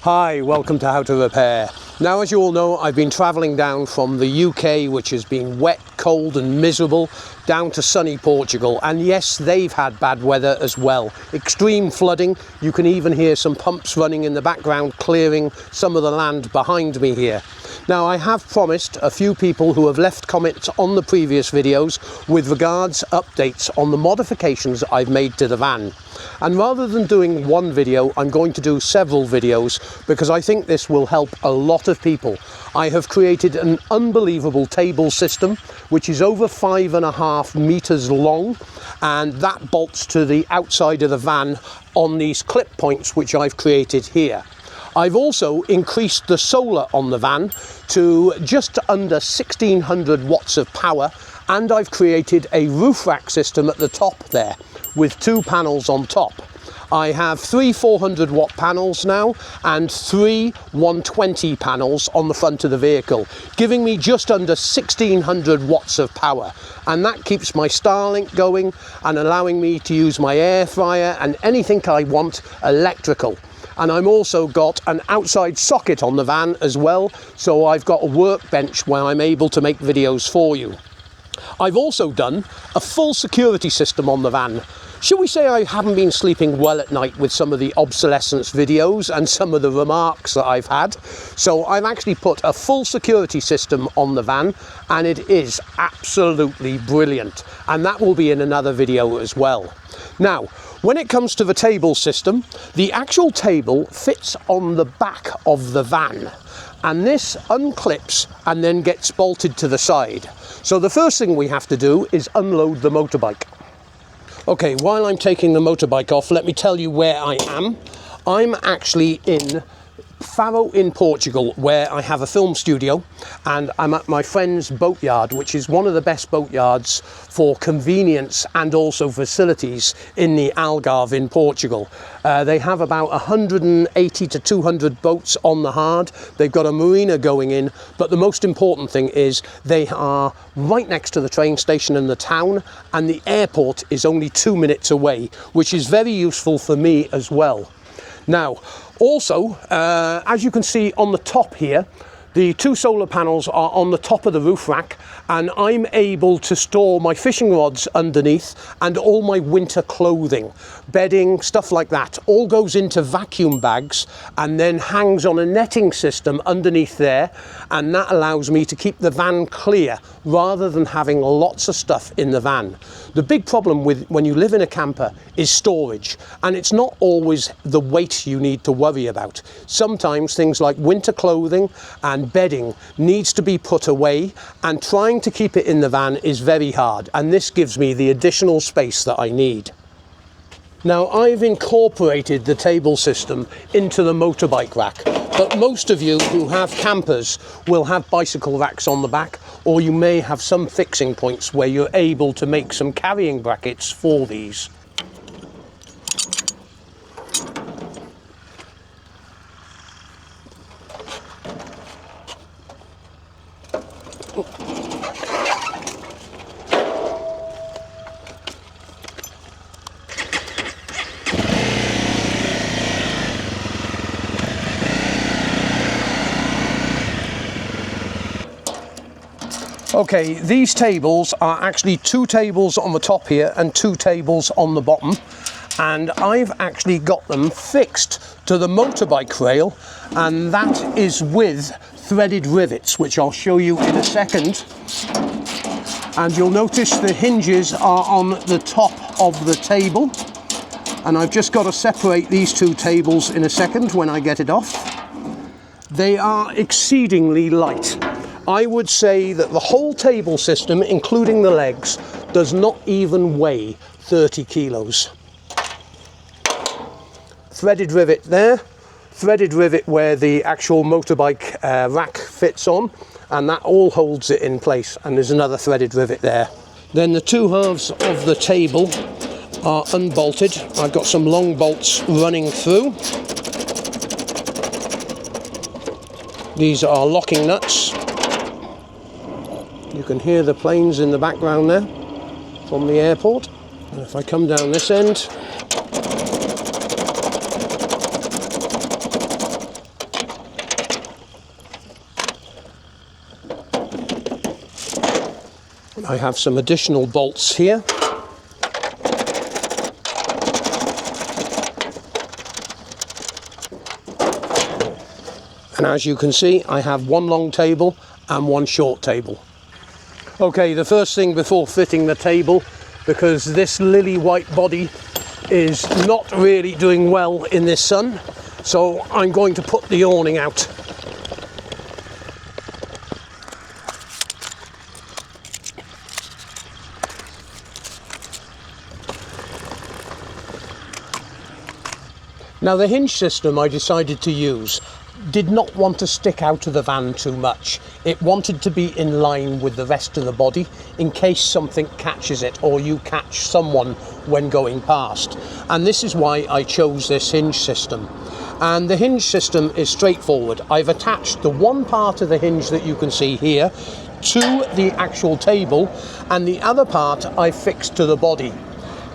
Hi, welcome to How to Repair. Now, as you all know, I've been travelling down from the UK, which has been wet, cold and miserable, down to sunny Portugal. And yes, they've had bad weather as well. Extreme flooding. You can even hear some pumps running in the background, clearing some of the land behind me here. Now, I have promised a few people who have left comments on the previous videos with regards updates on the modifications I've made to the van. And rather than doing one video, I'm going to do several videos because I think this will help a lot of people. I have created an unbelievable table system which is over 5.5 meters long, and that bolts to the outside of the van on these clip points which I've created here. I've also increased the solar on the van to just under 1600 watts of power, and I've created a roof rack system at the top there with 2 panels on top. I have 3 400 watt panels now and 3 120 panels on the front of the vehicle, giving me just under 1600 watts of power, and that keeps my Starlink going and allowing me to use my air fryer and anything I want electrical. And I'm also got an outside socket on the van as well, so I've got a workbench where I'm able to make videos for you. I've also done a full security system on the van. Shall we say I haven't been sleeping well at night with some of the obsolescence videos and some of the remarks that I've had. So I've actually put a full security system on the van, and it is absolutely brilliant. And that will be in another video as well. Now, when it comes to the table system, the actual table fits on the back of the van, and this unclips and then gets bolted to the side. So the first thing we have to do is unload the motorbike. Okay, while I'm taking the motorbike off, let me tell you where I am. I'm actually in Faro in Portugal, where I have a film studio, and I'm at my friend's boatyard, which is one of the best boatyards for convenience and also facilities in the Algarve in Portugal. They have about 180 to 200 boats on the hard. They've got a marina going in, but the most important thing is they are right next to the train station in the town, and the airport is only 2 minutes away, which is very useful for me as well. Now, also, as you can see on the top here, the 2 solar panels are on the top of the roof rack, and I'm able to store my fishing rods underneath and all my winter clothing, bedding, stuff like that. All goes into vacuum bags and then hangs on a netting system underneath there, and that allows me to keep the van clear rather than having lots of stuff in the van. The big problem with when you live in a camper is storage, and it's not always the weight you need to worry about. Sometimes things like winter clothing and bedding needs to be put away, and trying to keep it in the van is very hard, and this gives me the additional space that I need. Now, I've incorporated the table system into the motorbike rack, but most of you who have campers will have bicycle racks on the back, or you may have some fixing points where you're able to make some carrying brackets for these. Okay, these tables are actually 2 tables on the top here and 2 tables on the bottom, and I've actually got them fixed to the motorbike rail, and that is with threaded rivets, which I'll show you in a second. And you'll notice the hinges are on the top of the table, and I've just got to separate these 2 tables in a second when I get it off. They are exceedingly light. I would say that the whole table system, including the legs, does not even weigh 30 kilos. Threaded rivet there, threaded rivet where the actual motorbike rack fits on, and that all holds it in place, and there's another threaded rivet there. Then the 2 halves of the table are unbolted. I've got some long bolts running through. These are locking nuts. You can hear the planes in the background there from the airport. And if I come down this end, I have some additional bolts here. And as you can see, I have one long table and one short table. Okay, the first thing before fitting the table, because this lily white body is not really doing well in this sun, so I'm going to put the awning out. Now the hinge system I decided to use did not want to stick out of the van too much. It wanted to be in line with the rest of the body in case something catches it or you catch someone when going past. And this is why I chose this hinge system. And the hinge system is straightforward. I've attached the one part of the hinge that you can see here to the actual table, and the other part I fixed to the body.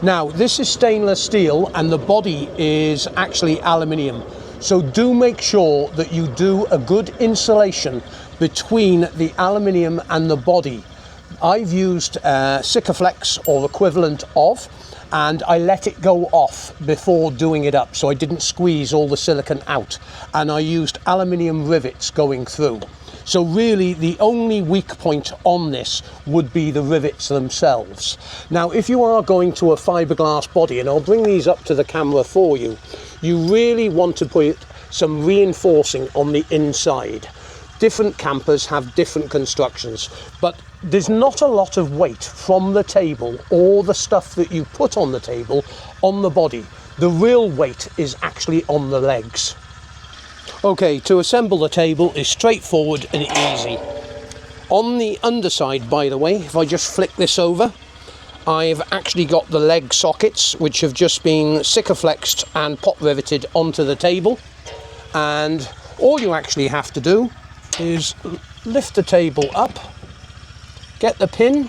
Now this is stainless steel and the body is actually aluminium. So do make sure that you do a good insulation between the aluminium and the body. I've used Sikaflex or equivalent of, and I let it go off before doing it up, so I didn't squeeze all the silicone out, and I used aluminium rivets going through. So really the only weak point on this would be the rivets themselves. Now if you are going to a fiberglass body, and I'll bring these up to the camera for you, you really want to put some reinforcing on the inside. Different campers have different constructions, but there's not a lot of weight from the table or the stuff that you put on the table on the body. The real weight is actually on the legs. Okay, to assemble the table is straightforward and easy. On the underside, by the way, if I just flick this over, I've actually got the leg sockets which have just been Sikaflexed and pop riveted onto the table, and all you actually have to do is lift the table up, get the pin,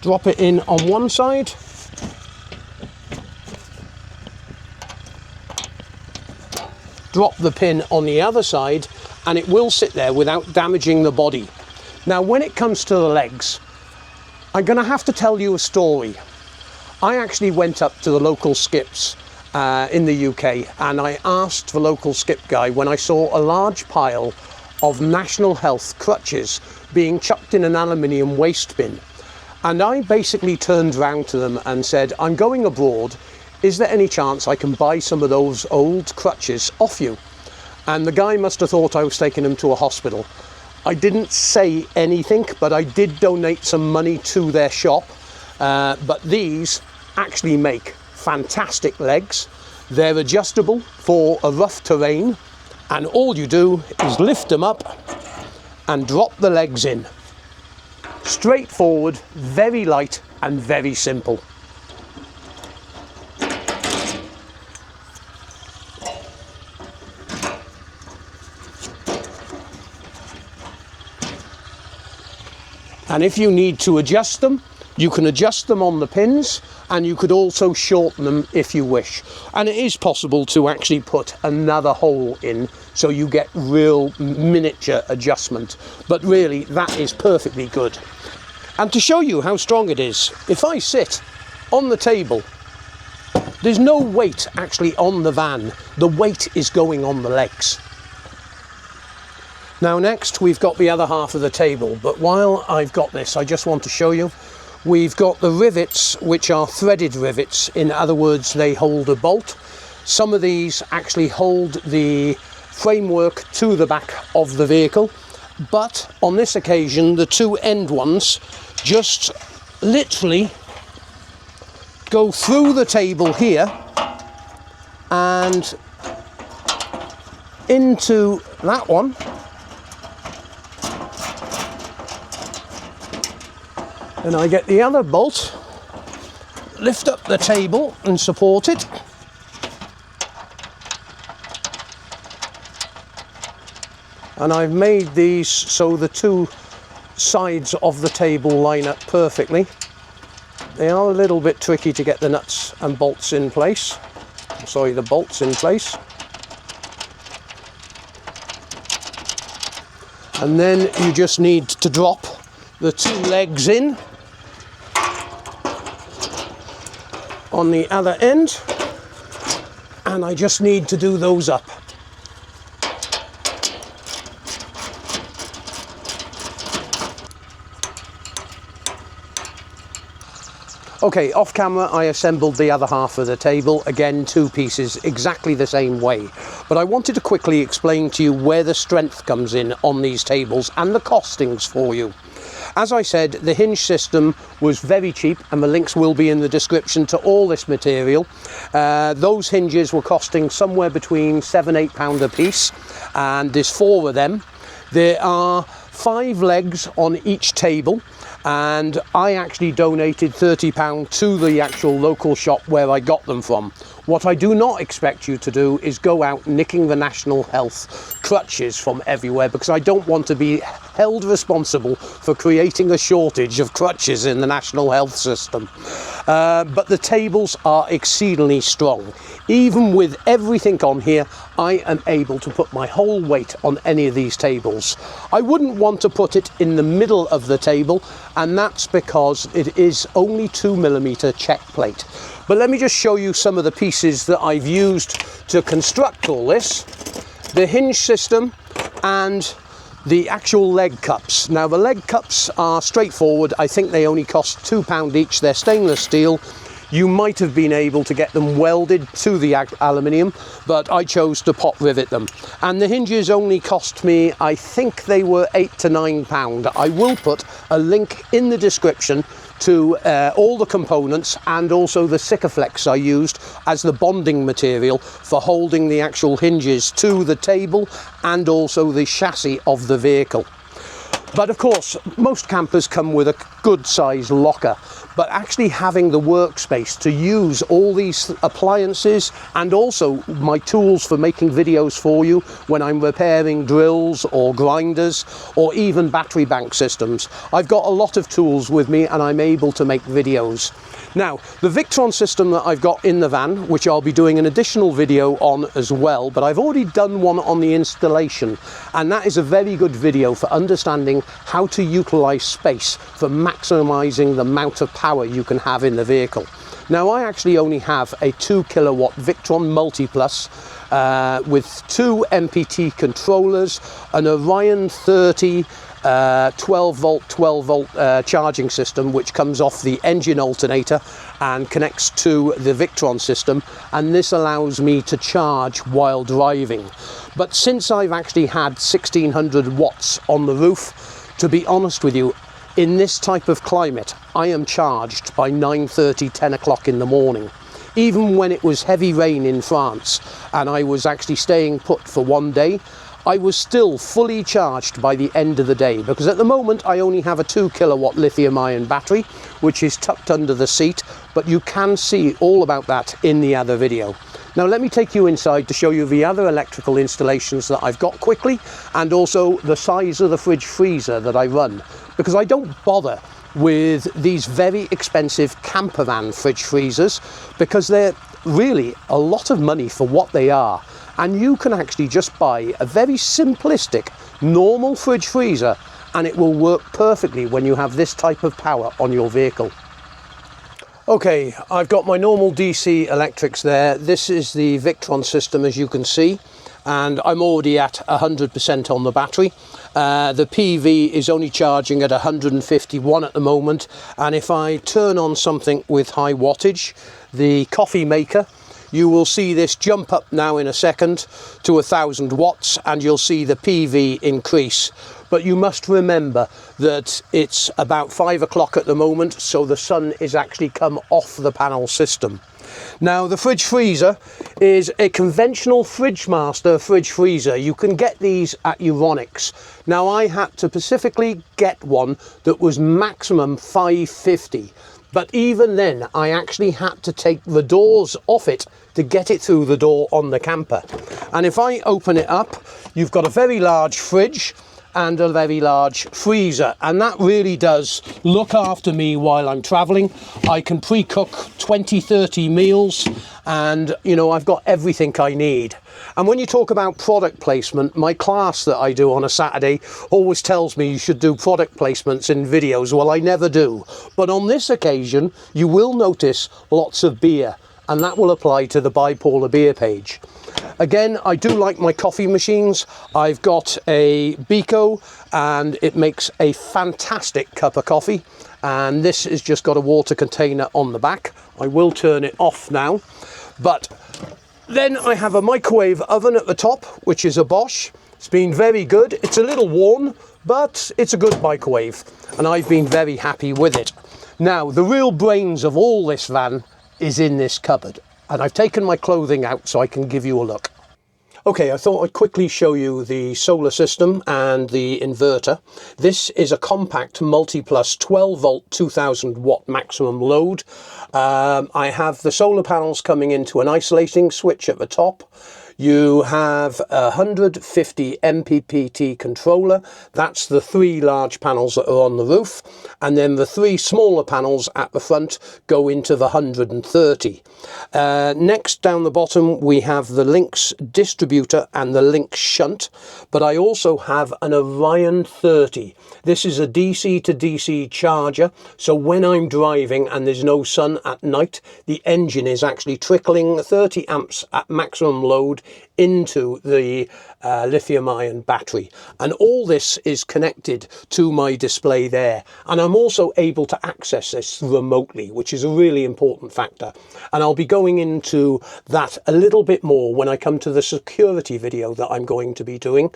drop it in on one side, drop the pin on the other side, and it will sit there without damaging the body. Now when it comes to the legs, I'm going to have to tell you a story. I actually went up to the local skips in the UK, and I asked the local skip guy when I saw a large pile of National Health crutches being chucked in an aluminium waste bin. And I basically turned round to them and said, I'm going abroad, is there any chance I can buy some of those old crutches off you? And the guy must have thought I was taking him to a hospital. I didn't say anything, but I did donate some money to their shop. But these actually make fantastic legs. They're adjustable for a rough terrain, and all you do is lift them up and drop the legs in. Straightforward, very light and very simple. And if you need to adjust them, you can adjust them on the pins, and you could also shorten them if you wish. And it is possible to actually put another hole in so you get real miniature adjustment. But really, that is perfectly good. And to show you how strong it is, if I sit on the table, there's no weight actually on the van. The weight is going on the legs. Now next we've got the other half of the table, but while I've got this, I just want to show you, we've got the rivets, which are threaded rivets. In other words, they hold a bolt. Some of these actually hold the framework to the back of the vehicle, but on this occasion the two end ones just literally go through the table here and into that one, and I get the other bolt, lift up the table and support it, and I've made these so the two sides of the table line up perfectly. They are a little bit tricky to get the nuts and bolts in place, the bolts in place. And then you just need to drop the two legs in on the other end, and I just need to do those up. Okay, off camera I assembled the other half of the table, again 2 pieces exactly the same way, but I wanted to quickly explain to you where the strength comes in on these tables and the costings for you. As I said, the Hinge system was very cheap, and the links will be in the description to all this material. Those hinges were costing somewhere between £7–8 a piece, and there's 4 of them. There are 5 legs on each table, and I actually donated £30 to the actual local shop where I got them from. What I do not expect you to do is go out nicking the National Health crutches from everywhere, because I don't want to be held responsible for creating a shortage of crutches in the National Health system. But the tables are exceedingly strong. Even with everything on here, I am able to put my whole weight on any of these tables. I wouldn't want to put it in the middle of the table, and that's because it is only 2mm check plate. But let me just show you some of the pieces that I've used to construct all this. The hinge system and the actual leg cups. Now the leg cups are straightforward. I think they only cost £2 each. They're stainless steel. You might have been able to get them welded to the aluminium, but I chose to pop rivet them. And the hinges only cost me, I think they were £8 to £9. I will put a link in the description to all the components, and also the Sikaflex I used as the bonding material for holding the actual hinges to the table and also the chassis of the vehicle. But of course, most campers come with a good size locker, but actually having the workspace to use all these appliances and also my tools for making videos for you when I'm repairing drills or grinders or even battery bank systems. I've got a lot of tools with me and I'm able to make videos. Now, the Victron system that I've got in the van, which I'll be doing an additional video on as well, but I've already done one on the installation, and that is a very good video for understanding how to utilize space for maximizing the amount of power you can have in the vehicle. Now, I actually only have a 2 kilowatt Victron Multiplus with 2 MPT controllers, an Orion 30 12 volt charging system, which comes off the engine alternator and connects to the Victron system, and this allows me to charge while driving. But since I've actually had 1600 watts on the roof, to be honest with you, in this type of climate I am charged by 9:30, 10 o'clock in the morning. Even when it was heavy rain in France and I was actually staying put for one day, I was still fully charged by the end of the day, because at the moment I only have a 2 kilowatt lithium ion battery, which is tucked under the seat, but you can see all about that in the other video. Now let me take you inside to show you the other electrical installations that I've got quickly, and also the size of the fridge freezer that I run, because I don't bother with these very expensive Campervan fridge freezers, because they're really a lot of money for what they are. And you can actually just buy a very simplistic normal fridge freezer and it will work perfectly when you have this type of power on your vehicle. Okay, I've got my normal DC electrics there. This is the Victron system, as you can see, and I'm already at 100% on the battery. The PV is only charging at 151 at the moment, and if I turn on something with high wattage, the coffee maker, you will see this jump up now in a second to 1000 watts, and you'll see the PV increase. But you must remember that it's about 5 o'clock at the moment, so the sun is actually come off the panel system. Now, the fridge freezer is a conventional Fridgemaster fridge freezer. You can get these at Euronics. Now, I had to specifically get one that was maximum 550. But even then, I actually had to take the doors off it to get it through the door on the camper. And if I open it up, you've got a very large fridge, and a very large freezer, and that really does look after me while I'm traveling. I can pre-cook 20-30 meals, and you know, I've got everything I need. And when you talk about product placement, my class that I do on a Saturday always tells me you should do product placements in videos. Well, I never do, but on this occasion you will notice lots of beer, and that will apply to the bipolar beer page. Again, I do like my coffee machines. I've got a Bico, and it makes a fantastic cup of coffee, and this has just got a water container on the back. I will turn it off now, but then I have a microwave oven at the top, which is a Bosch. It's been very good. It's a little worn, but it's a good microwave, and I've been very happy with it. Now, the real brains of all this van is in this cupboard, and I've taken my clothing out so I can give you a look. Okay, I thought I'd quickly show you the solar system and the inverter. This is a compact multi-plus 12 volt 2000 watt maximum load. I have the solar panels coming into an isolating switch at the top. You have a 150 MPPT controller. That's the 3 large panels that are on the roof, and then the 3 smaller panels at the front go into the 130. Next, down the bottom, we have the Lynx distributor and the Lynx shunt, but I also have an Orion 30. This is a DC to DC charger, so when I'm driving and there's no sun at night, the engine is actually trickling 30 amps at maximum load into the lithium-ion battery, and all this is connected to my display there, and I'm also able to access this remotely, which is a really important factor, and I'll be going into that a little bit more when I come to the security video that I'm going to be doing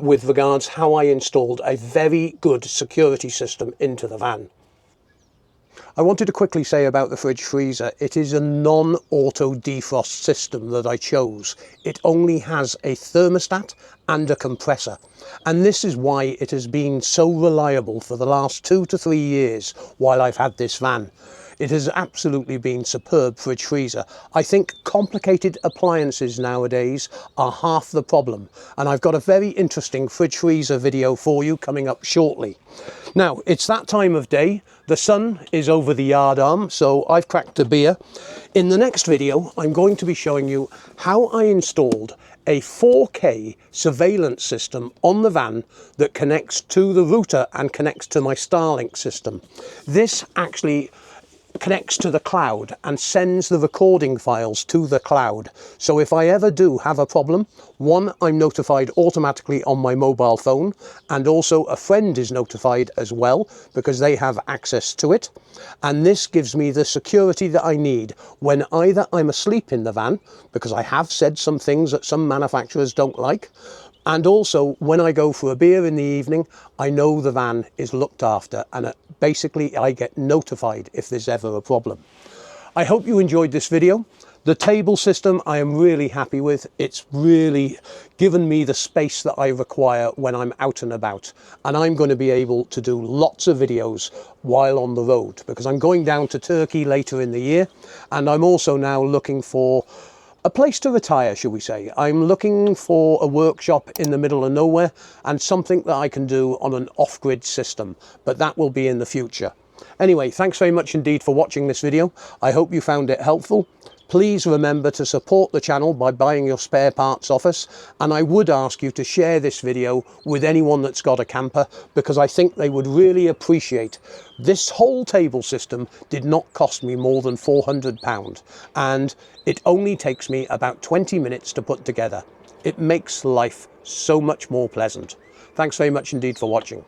with regards how I installed a very good security system into the van. I wanted to quickly say about the fridge freezer, it is a non-auto defrost system that I chose. It only has a thermostat and a compressor, and this is why it has been so reliable for the last 2 to 3 years while I've had this van. It has absolutely been superb fridge freezer. I think complicated appliances nowadays are half the problem, and I've got a very interesting fridge freezer video for you coming up shortly. Now, it's that time of day. The sun is over the yard arm, so I've cracked a beer. In the next video, I'm going to be showing you how I installed a 4K surveillance system on the van that connects to the router and connects to my Starlink system. This actually connects to the cloud and sends the recording files to the cloud. So if I ever do have a problem, one, I'm notified automatically on my mobile phone, and also a friend is notified as well because they have access to it. And this gives me the security that I need when either I'm asleep in the van, because I have said some things that some manufacturers don't like, and also when I go for a beer in the evening, I know the van is looked after, and basically I get notified if there's ever a problem. I hope you enjoyed this video. The table system I am really happy with. It's really given me the space that I require when I'm out and about, and I'm going to be able to do lots of videos while on the road because I'm going down to Turkey later in the year, and I'm also now looking for a place to retire, shall we say. I'm looking for a workshop in the middle of nowhere and something that I can do on an off-grid system, but that will be in the future. Anyway, thanks very much indeed for watching this video. I hope you found it helpful. Please remember to support the channel by buying your spare parts off us, and I would ask you to share this video with anyone that's got a camper, because I think they would really appreciate. This whole table system did not cost me more than £400, and it only takes me about 20 minutes to put together. It makes life so much more pleasant. Thanks very much indeed for watching.